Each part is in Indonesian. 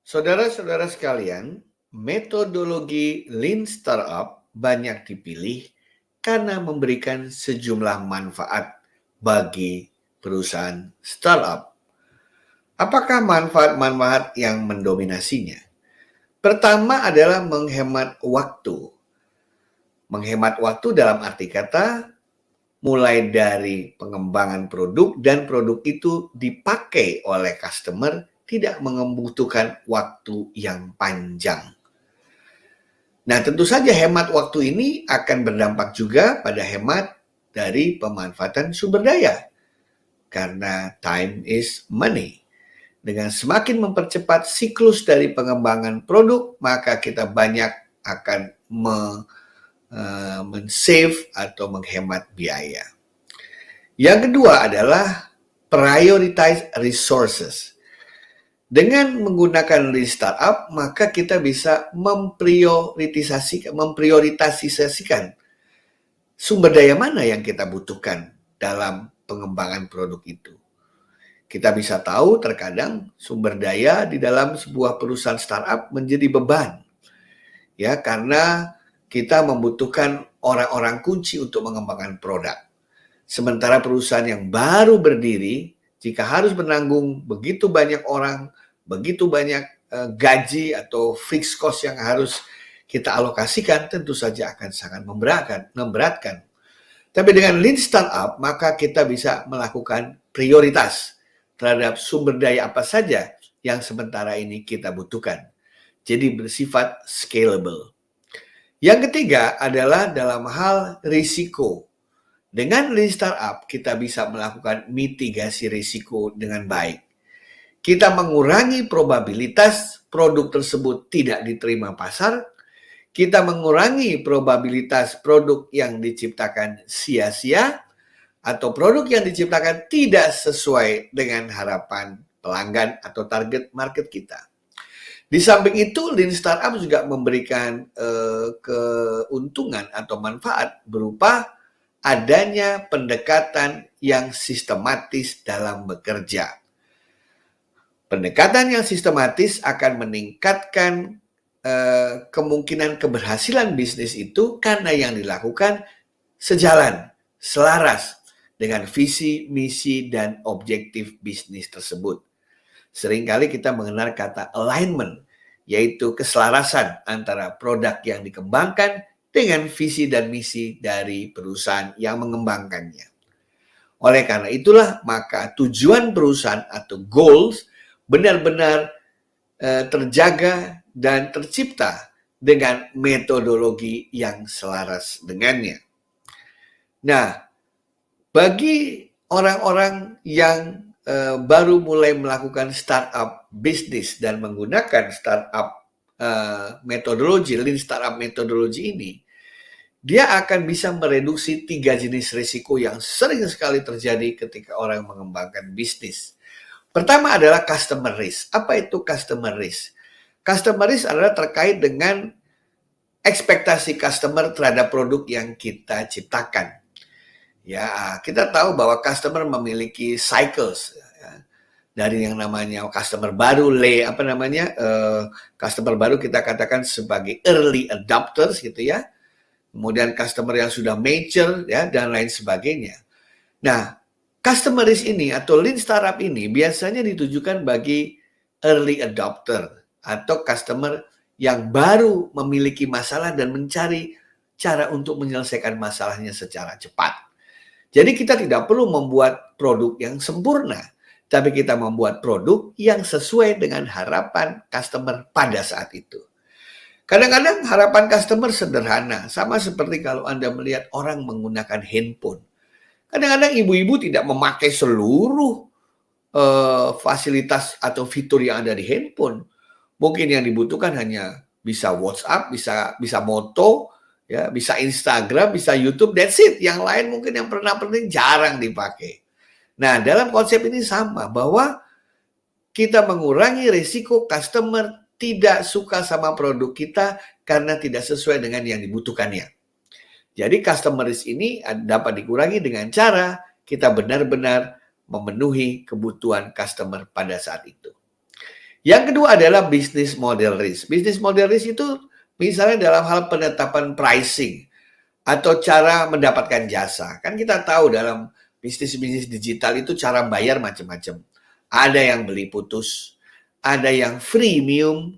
Saudara-saudara sekalian, metodologi Lean Startup banyak dipilih karena memberikan sejumlah manfaat bagi perusahaan startup. Apakah manfaat-manfaat yang mendominasinya? Pertama adalah menghemat waktu. Menghemat waktu dalam arti kata, mulai dari pengembangan produk dan produk itu dipakai oleh customer tidak membutuhkan waktu yang panjang. Nah, tentu saja hemat waktu ini akan berdampak juga pada hemat dari pemanfaatan sumber daya. Karena time is money. Dengan semakin mempercepat siklus dari pengembangan produk, maka kita banyak akan men-save atau menghemat biaya. Yang kedua adalah prioritize resources. Dengan menggunakan Lean Startup, maka kita bisa memprioritasasikan sumber daya mana yang kita butuhkan dalam pengembangan produk itu. Kita bisa tahu terkadang sumber daya di dalam sebuah perusahaan startup menjadi beban. Ya, karena kita membutuhkan orang-orang kunci untuk mengembangkan produk. Sementara perusahaan yang baru berdiri, jika harus menanggung begitu banyak orang, begitu banyak gaji atau fixed cost yang harus kita alokasikan, tentu saja akan sangat memberatkan. Tapi dengan Lean Startup, maka kita bisa melakukan prioritas terhadap sumber daya apa saja yang sementara ini kita butuhkan. Jadi bersifat scalable. Yang ketiga adalah dalam hal risiko. Dengan Lean Startup, kita bisa melakukan mitigasi risiko dengan baik. Kita mengurangi probabilitas produk tersebut tidak diterima pasar. Kita mengurangi probabilitas produk yang diciptakan sia-sia atau produk yang diciptakan tidak sesuai dengan harapan pelanggan atau target market kita. Di samping itu, Lean Startup juga memberikan keuntungan atau manfaat berupa adanya pendekatan yang sistematis dalam bekerja. Pendekatan yang sistematis akan meningkatkan kemungkinan keberhasilan bisnis itu karena yang dilakukan sejalan, selaras dengan visi, misi, dan objektif bisnis tersebut. Seringkali kita mengenal kata alignment, yaitu keselarasan antara produk yang dikembangkan dengan visi dan misi dari perusahaan yang mengembangkannya. Oleh karena itulah, maka tujuan perusahaan atau goals benar-benar terjaga dan tercipta dengan metodologi yang selaras dengannya. Nah, bagi orang-orang yang baru mulai melakukan startup bisnis dan menggunakan startup metodologi, Lean Startup metodologi ini, dia akan bisa mereduksi 3 jenis risiko yang sering sekali terjadi ketika orang mengembangkan bisnis. Pertama adalah customer risk. Apa itu customer risk? Customer risk adalah terkait dengan ekspektasi customer terhadap produk yang kita ciptakan. Ya, kita tahu bahwa customer memiliki cycles ya. Dari yang namanya customer baru, customer baru kita katakan sebagai early adopters gitu ya. Kemudian customer yang sudah mature ya dan lain sebagainya. Nah, customer risk ini atau Lean Startup ini biasanya ditujukan bagi early adopter atau customer yang baru memiliki masalah dan mencari cara untuk menyelesaikan masalahnya secara cepat. Jadi kita tidak perlu membuat produk yang sempurna, tapi kita membuat produk yang sesuai dengan harapan customer pada saat itu. Kadang-kadang harapan customer sederhana, sama seperti kalau Anda melihat orang menggunakan handphone. Kadang-kadang ibu-ibu tidak memakai seluruh fasilitas atau fitur yang ada di handphone. Mungkin yang dibutuhkan hanya bisa WhatsApp, bisa moto, ya, bisa Instagram, bisa YouTube, that's it. Yang lain mungkin yang pernah penting jarang dipakai. Nah, dalam konsep ini sama, bahwa kita mengurangi risiko customer tidak suka sama produk kita karena tidak sesuai dengan yang dibutuhkannya. Jadi customer risk ini dapat dikurangi dengan cara kita benar-benar memenuhi kebutuhan customer pada saat itu. Yang kedua adalah business model risk. Business model risk itu misalnya dalam hal penetapan pricing atau cara mendapatkan jasa. Kan kita tahu dalam bisnis-bisnis digital itu cara bayar macam-macam. Ada yang beli putus, ada yang freemium,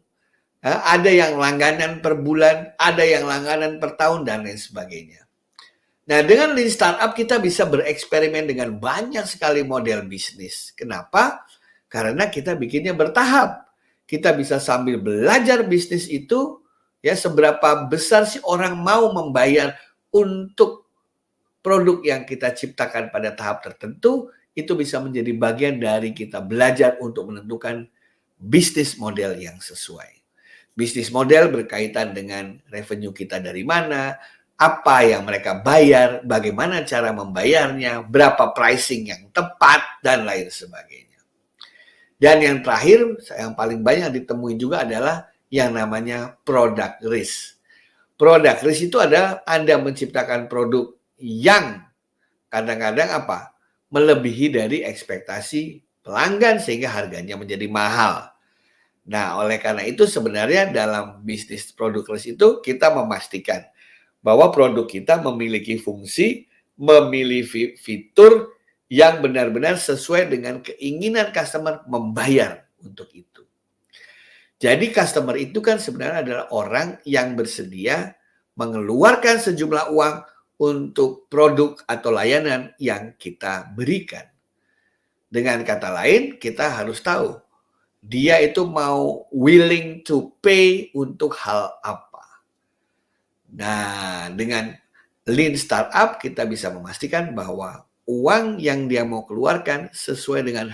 ada yang langganan per bulan, ada yang langganan per tahun, dan lain sebagainya. Nah, dengan Lean Startup kita bisa bereksperimen dengan banyak sekali model bisnis. Kenapa? Karena kita bikinnya bertahap. Kita bisa sambil belajar bisnis itu, ya seberapa besar sih orang mau membayar untuk produk yang kita ciptakan pada tahap tertentu, itu bisa menjadi bagian dari kita belajar untuk menentukan bisnis model yang sesuai. Bisnis model berkaitan dengan revenue kita dari mana, apa yang mereka bayar, bagaimana cara membayarnya, berapa pricing yang tepat, dan lain sebagainya. Dan yang terakhir, yang paling banyak ditemui juga adalah yang namanya product risk. Product risk itu adalah Anda menciptakan produk yang kadang-kadang apa? Melebihi dari ekspektasi pelanggan sehingga harganya menjadi mahal. Nah, oleh karena itu sebenarnya dalam bisnis produk risk itu kita memastikan bahwa produk kita memiliki fungsi, memiliki fitur yang benar-benar sesuai dengan keinginan customer membayar untuk itu. Jadi customer itu kan sebenarnya adalah orang yang bersedia mengeluarkan sejumlah uang untuk produk atau layanan yang kita berikan. Dengan kata lain, kita harus tahu dia itu mau willing to pay untuk hal apa. Nah, dengan Lean Startup kita bisa memastikan bahwa uang yang dia mau keluarkan sesuai dengan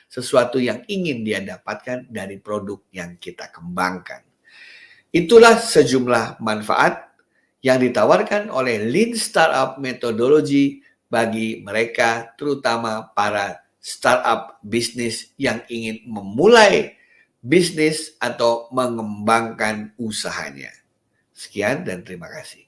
sesuatu yang ingin dia dapatkan dari produk yang kita kembangkan. Itulah sejumlah manfaat yang ditawarkan oleh Lean Startup Methodology bagi mereka, terutama para startup bisnis yang ingin memulai bisnis atau mengembangkan usahanya. Sekian dan terima kasih.